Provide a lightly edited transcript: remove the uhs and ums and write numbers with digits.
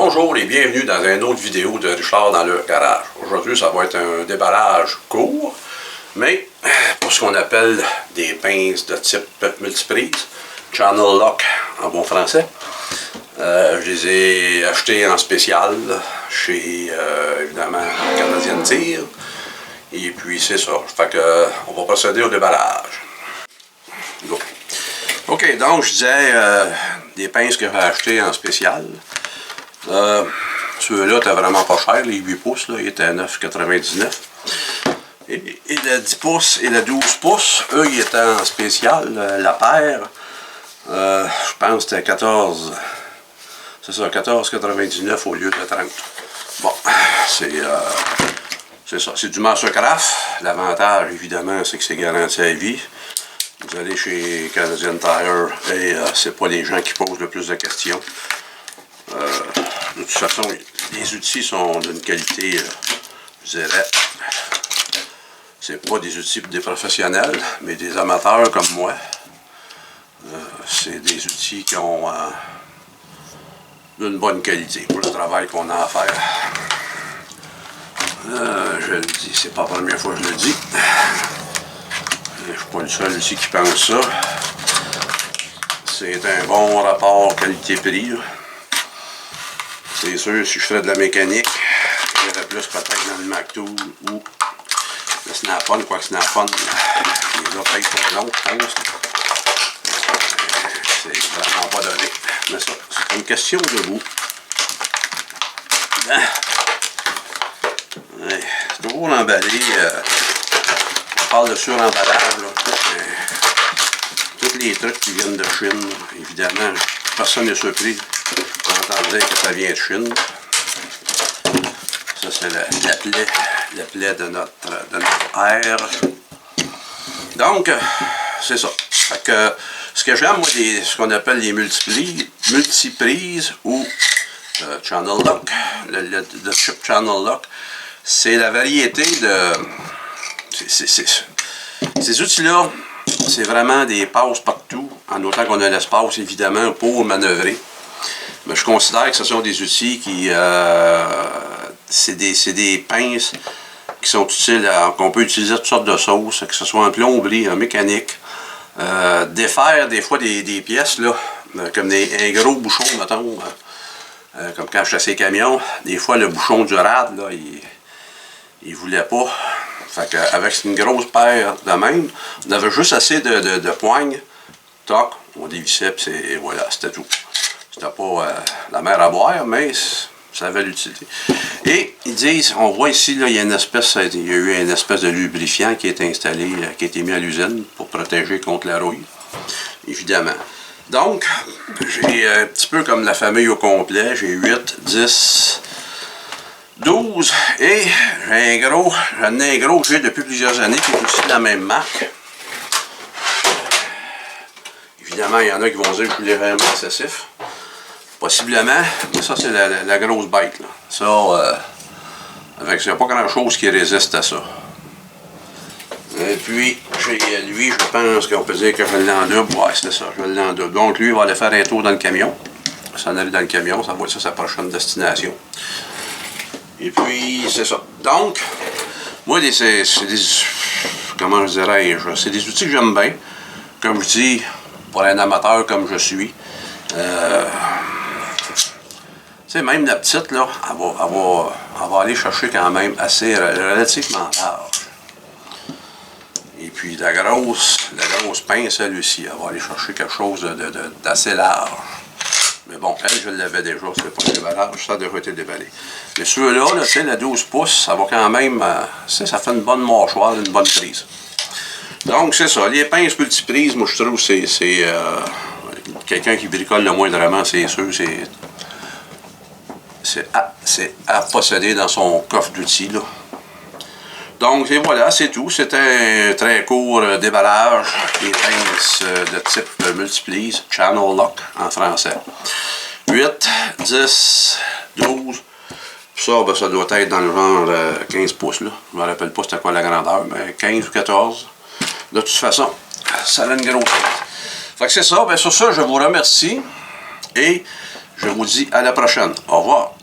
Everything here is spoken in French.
Bonjour et bienvenue dans une autre vidéo de Richard dans le garage. Aujourd'hui, ça va être un déballage court, mais pour ce qu'on appelle des pinces de type multiprise, Channel Lock en bon français. Je les ai achetés en spécial chez, évidemment, Canadian Tire. Et puis c'est ça. Fait que on va procéder au déballage. Go. Ok, donc je disais des pinces que j'ai achetées en spécial. Ceux-là étaient vraiment pas chers, les 8 pouces, là, ils étaient à 9,99. Et le 10 pouces et le 12 pouces, eux, ils étaient en spécial, la paire. Je pense que c'était 14. C'est ça, 14,99 au lieu de 30. Bon, c'est ça, c'est du Mastercraft. L'avantage, évidemment, c'est que c'est garanti à vie. Vous allez chez Canadian Tire et c'est pas les gens qui posent le plus de questions. De toute façon, les outils sont d'une qualité, je dirais, c'est pas des outils pour des professionnels, mais des amateurs comme moi. C'est des outils qui ont d'une bonne qualité pour le travail qu'on a à faire. Je le dis, c'est pas la première fois que je le dis. Je ne suis pas le seul ici qui pense ça. C'est un bon rapport qualité-prix. C'est sûr, si je ferais de la mécanique, j'irais plus peut-être dans le MacTool ou le Snap-on, quoique Snap-on, les a peut-être pas longs, je pense. C'est vraiment pas donné. Mais ça, c'est une question de goût. Ouais, c'est toujours emballé. On parle de suremballage, là. Tous les trucs qui viennent de Chine, évidemment, personne n'est surpris d'entendre dire que ça vient de Chine. Ça, c'est la plaie de notre air. Donc, c'est ça. Fait que, ce que j'aime, moi, ce qu'on appelle les multiprises ou Channel Lock, le chip Channel Lock, c'est la variété de... Ces outils-là, c'est vraiment des passes partout, en autant qu'on a l'espace, évidemment, pour manœuvrer. Mais je considère que ce sont des outils qui... c'est des pinces qui sont utiles, qu'on peut utiliser toutes sortes de sauces, que ce soit en plomberie, en mécanique. Défaire des fois des pièces, là, comme un gros bouchon, mettons, comme quand je chassais les camions. Des fois, le bouchon du rad, là, il voulait pas. Fait qu'avec une grosse paire de même, on avait juste assez de poignes. Toc, on dévissait, et voilà, c'était tout. C'était pas la mer à boire, mais ça avait l'utilité. Et ils disent, on voit ici, là, il y a eu une espèce de lubrifiant qui est installé, qui a été mis à l'usine pour protéger contre la rouille, évidemment. Donc, j'ai un petit peu comme la famille au complet, j'ai 8, 10, 12, et j'en ai un gros que j'ai depuis plusieurs années, qui est aussi de la même marque. Évidemment, il y en a qui vont dire que je suis légèrement excessif. Possiblement, mais ça, c'est la grosse bête, là. Ça, avec ça, il n'y a pas grand-chose qui résiste à ça. Et puis, lui, je pense qu'on peut dire que je l'ai en double. Ouais, c'est ça, je l'ai en double. Donc, lui, il va aller faire un tour dans le camion. Ça en aller dans le camion, ça va être ça sa prochaine destination. Et puis, c'est ça. Donc, moi, comment je dirais-je, c'est des outils que j'aime bien. Comme je dis, pour un amateur comme je suis, tu sais, même la petite, là, elle va aller chercher quand même assez relativement large. Et puis la grosse pince, elle aussi, elle va aller chercher quelque chose d'assez large. Mais bon, elle, je l'avais déjà, c'est pas le déballage, ça a déjà été déballé. Mais ceux-là, là, tu sais, la 12 pouces, ça va quand même, ça fait une bonne mâchoire, une bonne prise. Donc, c'est ça, les pinces multiprises, moi, je trouve, c'est quelqu'un qui bricole le moindrement, c'est sûr, c'est à posséder dans son coffre d'outils, là. Donc, et voilà, c'est tout. C'était un très court déballage des pinces de type multiprise, Channel Lock en français. 8, 10, 12. Ça, ben, ça doit être dans le genre 15 pouces, là. Je ne me rappelle pas c'était quoi la grandeur, mais 15 ou 14. De toute façon, ça a une grosse tête. Fait que c'est ça. Ben, sur ça, je vous remercie et je vous dis à la prochaine. Au revoir.